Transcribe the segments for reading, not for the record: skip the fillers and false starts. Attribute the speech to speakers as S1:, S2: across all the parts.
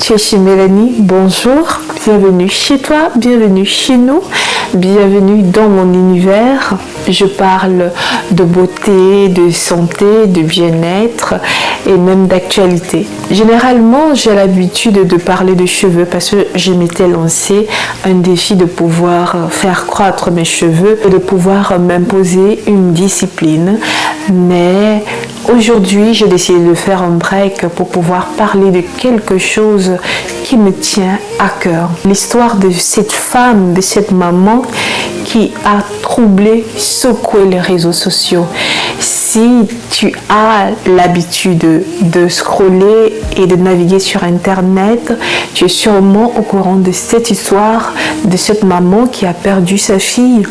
S1: Tu es chez Mélanie, bonjour, bienvenue chez toi, bienvenue chez nous, bienvenue dans mon univers. Je parle de beauté, de santé, de bien-être et même d'actualité. Généralement, j'ai l'habitude de parler de cheveux parce que je m'étais lancé un défi de pouvoir faire croître mes cheveux et de pouvoir m'imposer une discipline. Mais aujourd'hui, j'ai décidé de faire un break pour pouvoir parler de quelque chose qui me tient à cœur. L'histoire de cette femme, de cette maman qui a troublé, secoué les réseaux sociaux. Si tu as l'habitude de scroller et de naviguer sur Internet, tu es sûrement au courant de cette histoire de cette maman qui a perdu sa fille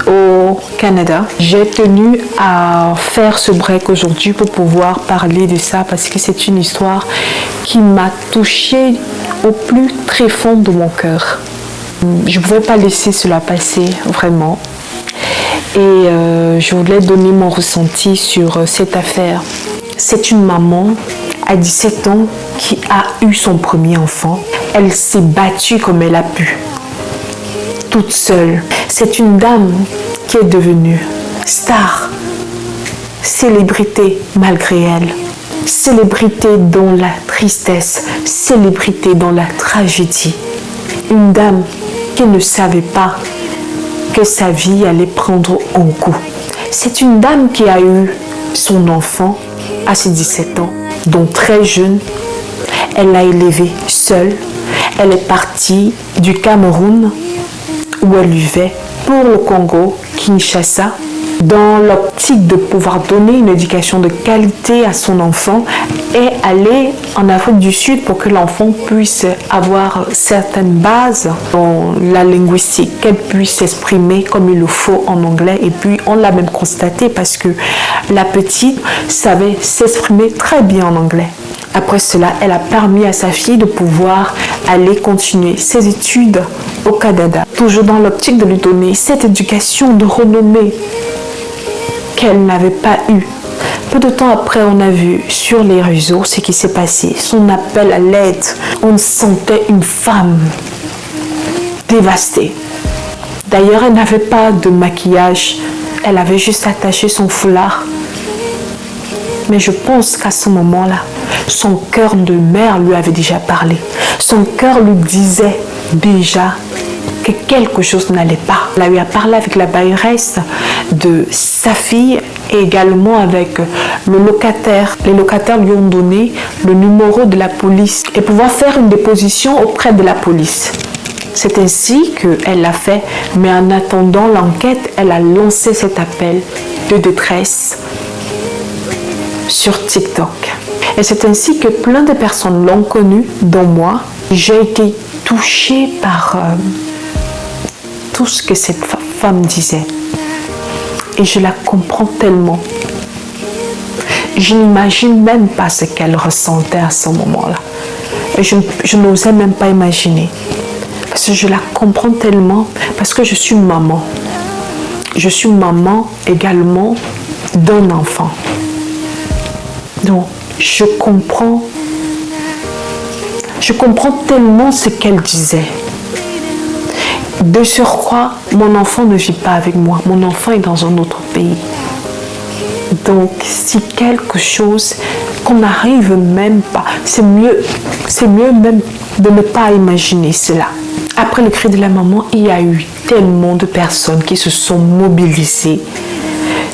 S1: au Canada. J'ai tenu à faire ce break aujourd'hui pour pouvoir parler de ça parce que c'est une histoire qui m'a touchée au plus tréfonds de mon cœur. Je ne pouvais pas laisser cela passer, vraiment. Et je voulais donner mon ressenti sur cette affaire. C'est une maman à 17 ans qui a eu son premier enfant. Elle s'est battue comme elle a pu, toute seule. C'est une dame qui est devenue star, célébrité malgré elle. Célébrité dans la tristesse, célébrité dans la tragédie. Une dame qui ne savait pas que sa vie allait prendre un coup. C'est une dame qui a eu son enfant à ses 17 ans, donc très jeune. Elle l'a élevé seule. Elle est partie du Cameroun où elle vivait pour le Congo, Kinshasa, dans l'optique de pouvoir donner une éducation de qualité à son enfant et aller en Afrique du Sud pour que l'enfant puisse avoir certaines bases dans la linguistique, qu'elle puisse s'exprimer comme il le faut en anglais. Et puis on l'a même constaté parce que la petite savait s'exprimer très bien en anglais. Après cela, elle a permis à sa fille de pouvoir aller continuer ses études au Canada, toujours dans l'optique de lui donner cette éducation de renommée qu'elle n'avait pas eu. Peu de temps après, on a vu sur les réseaux ce qui s'est passé, son appel à l'aide. On sentait une femme dévastée. D'ailleurs, elle n'avait pas de maquillage, elle avait juste attaché son foulard. Mais je pense qu'à ce moment-là, son cœur de mère lui avait déjà parlé. Son cœur lui disait déjà que quelque chose n'allait pas. Elle lui a parlé avec la bailleresse de sa fille et également avec le locataire. Les locataires lui ont donné le numéro de la police et pouvoir faire une déposition auprès de la police. C'est ainsi qu'elle l'a fait, mais en attendant l'enquête, elle a lancé cet appel de détresse sur TikTok. Et c'est ainsi que plein de personnes l'ont connue, dont moi. J'ai été touchée par tout ce que cette femme disait. Et je la comprends tellement. Je n'imagine même pas ce qu'elle ressentait à ce moment-là. Et je n'osais même pas imaginer. Parce que je la comprends tellement, parce que je suis maman. Je suis maman également d'un enfant. Donc, je comprends tellement ce qu'elle disait. De surcroît, mon enfant ne vit pas avec moi. Mon enfant est dans un autre pays. Donc, si quelque chose qu'on n'arrive même pas, c'est mieux même de ne pas imaginer cela. Après le cri de la maman, il y a eu tellement de personnes qui se sont mobilisées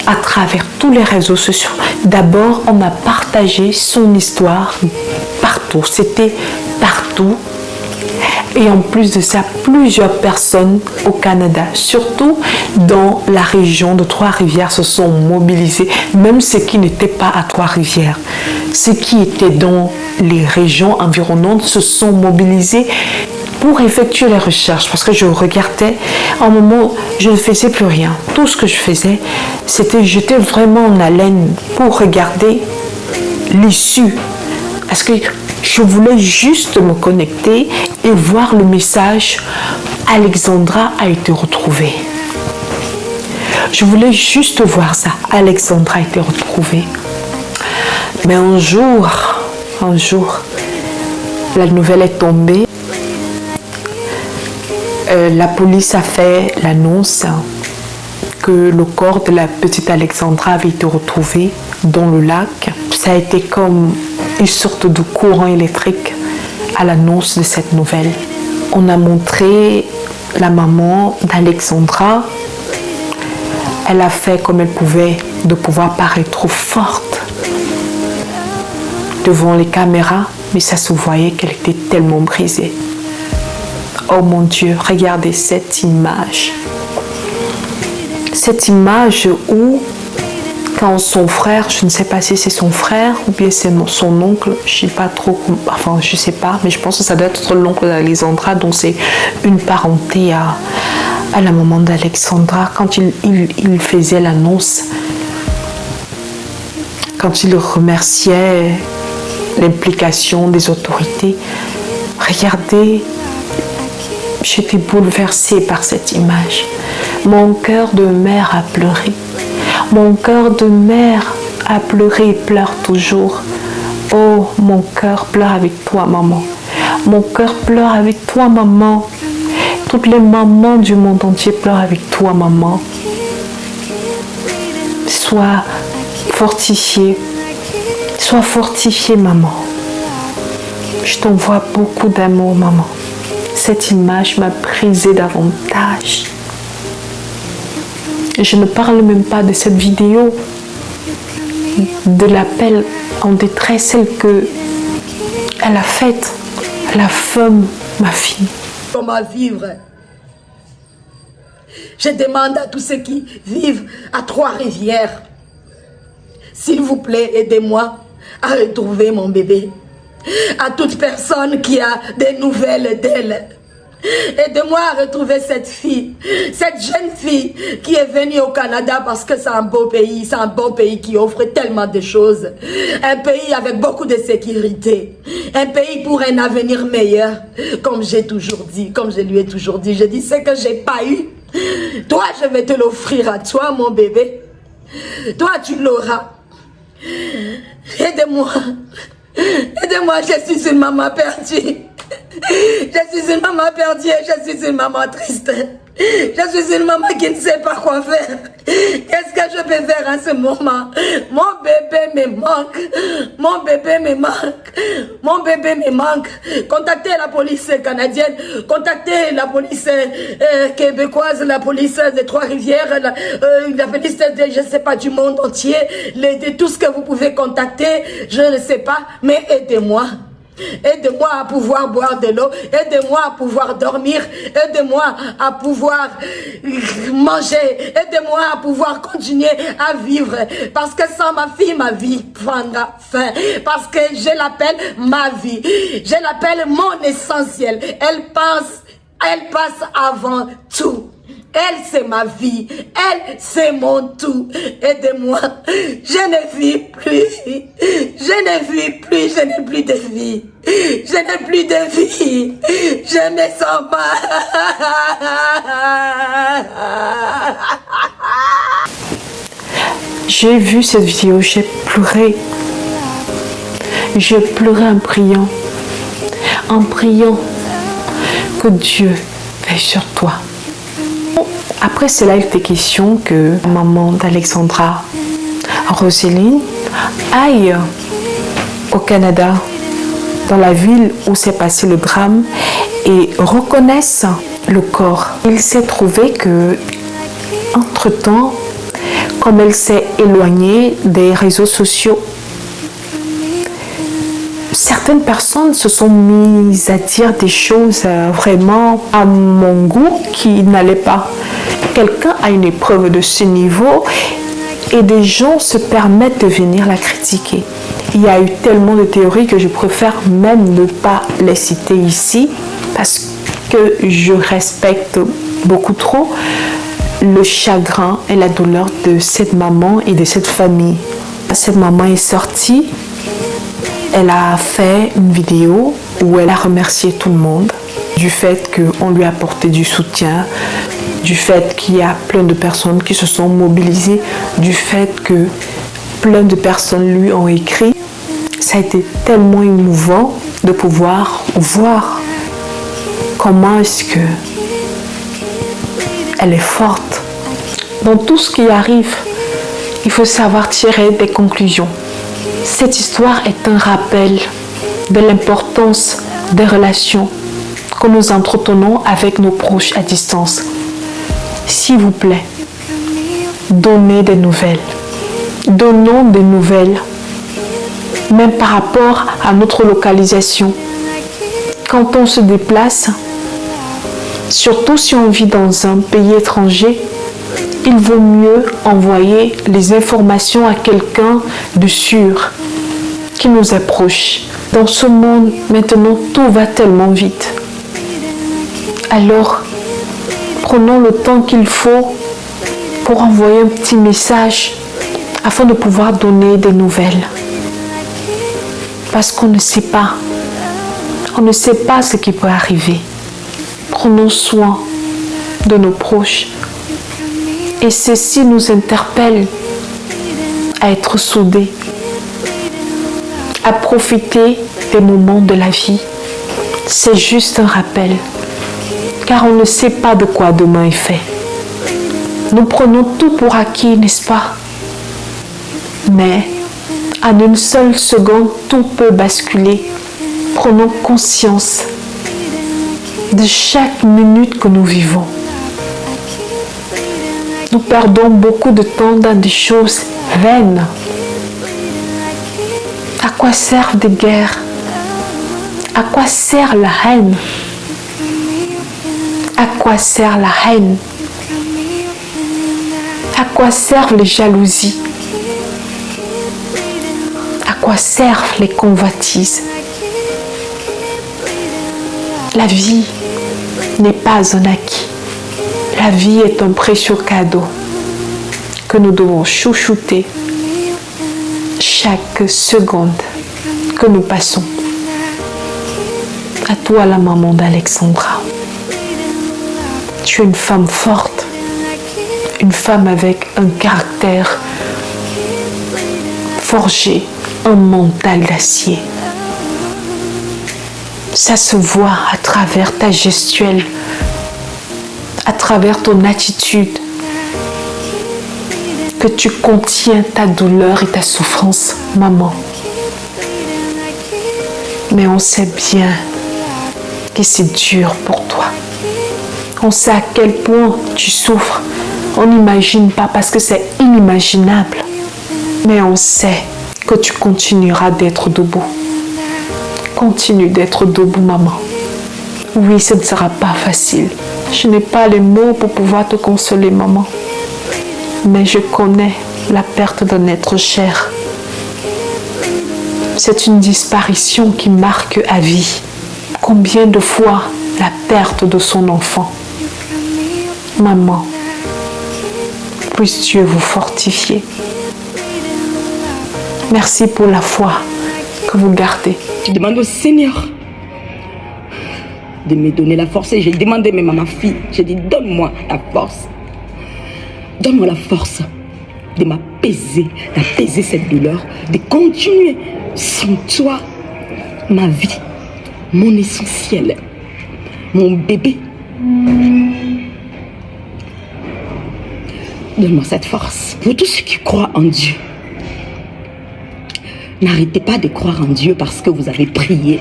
S1: à travers tous les réseaux sociaux. D'abord, on a partagé son histoire partout. C'était partout. Et en plus de ça, plusieurs personnes au Canada, surtout dans la région de Trois-Rivières, se sont mobilisées. Même ceux qui n'étaient pas à Trois-Rivières, ceux qui étaient dans les régions environnantes se sont mobilisés pour effectuer les recherches. Parce que je regardais, à un moment, je ne faisais plus rien. Tout ce que je faisais, c'était j'étais vraiment en haleine pour regarder l'issue. Parce que je voulais juste me connecter et voir le message « Alexandra a été retrouvée ». Je voulais juste voir ça. Alexandra a été retrouvée. Mais un jour, la nouvelle est tombée. La police a fait l'annonce que le corps de la petite Alexandra avait été retrouvé dans le lac. Ça a été comme une sorte de courant électrique à l'annonce de cette nouvelle. On a montré la maman d'Alexandra. Elle a fait comme elle pouvait de pouvoir paraître trop forte devant les caméras, mais ça se voyait qu'elle était tellement brisée. Oh mon Dieu, regardez cette image. Cette image où, quand son frère, je ne sais pas si c'est son frère ou bien c'est son oncle, je ne sais pas trop, enfin je ne sais pas, mais je pense que ça doit être l'oncle d'Alexandra, donc c'est une parenté à la maman d'Alexandra. Quand il faisait l'annonce, quand il remerciait l'implication des autorités, regardez, j'étais bouleversée par cette image. Mon cœur de mère a pleuré. Mon cœur de mère a pleuré et pleure toujours. Oh, mon cœur pleure avec toi, maman. Mon cœur pleure avec toi, maman. Toutes les mamans du monde entier pleurent avec toi, maman. Sois fortifiée. Sois fortifiée, maman. Je t'envoie beaucoup d'amour, maman. Cette image m'a brisée davantage. Je ne parle même pas de cette vidéo, de l'appel en détresse, celle qu'elle a faite à la femme, ma fille.
S2: Comment vivre? Je demande à tous ceux qui vivent à Trois-Rivières, s'il vous plaît, aidez-moi à retrouver mon bébé. À toute personne qui a des nouvelles d'elle, aidez-moi à retrouver cette fille, cette jeune fille qui est venue au Canada parce que c'est un beau pays, c'est un bon pays qui offre tellement de choses. Un pays avec beaucoup de sécurité, un pays pour un avenir meilleur, comme j'ai toujours dit, comme je lui ai toujours dit. Je dis ce que j'ai pas eu. Toi, je vais te l'offrir à toi, mon bébé. Toi, tu l'auras. Aidez-moi. Aidez-moi, je suis une maman perdue. Je suis une maman perdue et je suis une maman triste. Je suis une maman qui ne sait pas quoi faire. Qu'est-ce que je peux faire en ce moment? Mon bébé me manque. Mon bébé me manque. Mon bébé me manque. Contactez la police canadienne. Contactez la police québécoise, la police de Trois-Rivières, la police de, je ne sais pas, du monde entier. De tout ce que vous pouvez contacter, je ne sais pas, mais aidez-moi. Aidez-moi à pouvoir boire de l'eau, aidez-moi à pouvoir dormir, aidez-moi à pouvoir manger, aidez-moi à pouvoir continuer à vivre, parce que sans ma fille, ma vie prendra fin, parce que je l'appelle ma vie, je l'appelle mon essentiel, elle passe avant tout. Elle, c'est ma vie. Elle, c'est mon tout. Aidez-moi. Je ne vis plus. Je ne vis plus. Je n'ai plus de vie. Je n'ai plus de vie. Je me sens mal.
S1: J'ai vu cette vidéo, j'ai pleuré. J'ai pleuré en priant. En priant que Dieu veille sur toi. Après cela, il était question que la maman d'Alexandra, Roseline, aille au Canada, dans la ville où s'est passé le drame, et reconnaisse le corps. Il s'est trouvé que, entre-temps, comme elle s'est éloignée des réseaux sociaux, certaines personnes se sont mises à dire des choses vraiment à mon goût qui n'allaient pas. Quelqu'un a une épreuve de ce niveau et des gens se permettent de venir la critiquer. Il y a eu tellement de théories que je préfère même ne pas les citer ici parce que je respecte beaucoup trop le chagrin et la douleur de cette maman et de cette famille. Cette maman est sortie, elle a fait une vidéo où elle a remercié tout le monde du fait qu'on lui a apporté du soutien, du fait qu'il y a plein de personnes qui se sont mobilisées, du fait que plein de personnes lui ont écrit. Ça a été tellement émouvant de pouvoir voir comment est-ce que elle est forte. Dans tout ce qui arrive, il faut savoir tirer des conclusions. Cette histoire est un rappel de l'importance des relations que nous entretenons avec nos proches à distance. S'il vous plaît, donnez des nouvelles. Donnons des nouvelles, même par rapport à notre localisation. Quand on se déplace, surtout si on vit dans un pays étranger, il vaut mieux envoyer les informations à quelqu'un de sûr, qui nous approche. Dans ce monde, maintenant, tout va tellement vite. Alors, prenons le temps qu'il faut pour envoyer un petit message afin de pouvoir donner des nouvelles. Parce qu'on ne sait pas. On ne sait pas ce qui peut arriver. Prenons soin de nos proches. Et ceci nous interpelle à être soudés, à profiter des moments de la vie. C'est juste un rappel, car on ne sait pas de quoi demain est fait. Nous prenons tout pour acquis, n'est-ce pas? Mais en une seule seconde, tout peut basculer. Prenons conscience de chaque minute que nous vivons. Nous perdons beaucoup de temps dans des choses vaines. À quoi servent des guerres? À quoi sert la haine? À quoi sert la haine? À quoi servent les jalousies? À quoi servent les convoitises? La vie n'est pas un acquis. La vie est un précieux cadeau que nous devons chouchouter chaque seconde que nous passons. À toi, la maman d'Alexandra. Tu es une femme forte, une femme avec un caractère forgé, un mental d'acier. Ça se voit à travers ta gestuelle, à travers ton attitude, que tu contiens ta douleur et ta souffrance, maman. Mais on sait bien que c'est dur pour toi. On sait à quel point tu souffres. On n'imagine pas parce que c'est inimaginable. Mais on sait que tu continueras d'être debout. Continue d'être debout, maman. Oui, ce ne sera pas facile. Je n'ai pas les mots pour pouvoir te consoler, maman. Mais je connais la perte d'un être cher. C'est une disparition qui marque à vie. Combien de fois la perte de son enfant? Maman, puisse Dieu vous fortifier. Merci pour la foi que vous gardez.
S2: Je demande au Seigneur de me donner la force. Et j'ai demandé même à ma fille, j'ai dit, donne-moi la force. Donne-moi la force de m'apaiser, d'apaiser cette douleur, de continuer sans toi ma vie, mon essentiel, mon bébé. Donne-moi cette force. Pour tous ceux qui croient en Dieu, n'arrêtez pas de croire en Dieu parce que vous avez prié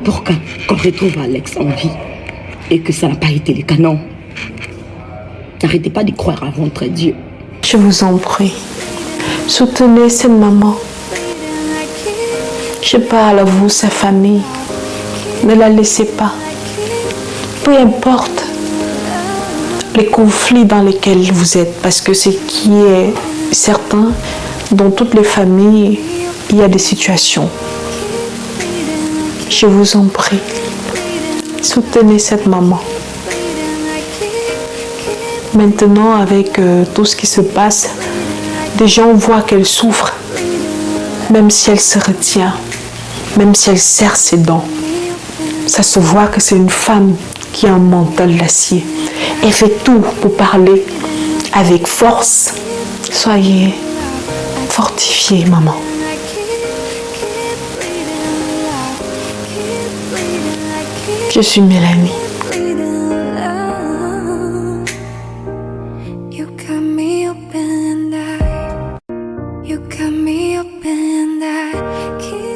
S2: pour qu'on retrouve Alex en vie et que ça n'a pas été le cas. Non. N'arrêtez pas de croire à votre Dieu.
S1: Je vous en prie, soutenez cette maman. Je parle à vous, sa famille. Ne la laissez pas. Peu importe les conflits dans lesquels vous êtes, parce que ce qui est certain, dans toutes les familles, il y a des situations. Je vous en prie, soutenez cette maman. Maintenant, avec tout ce qui se passe, des gens voient qu'elle souffre, même si elle se retient, même si elle serre ses dents. Ça se voit que c'est une femme qui a un mental d'acier. Elle fait tout pour parler avec force. Soyez fortifiés, maman. Je suis Mélanie.
S3: You got me up and I can't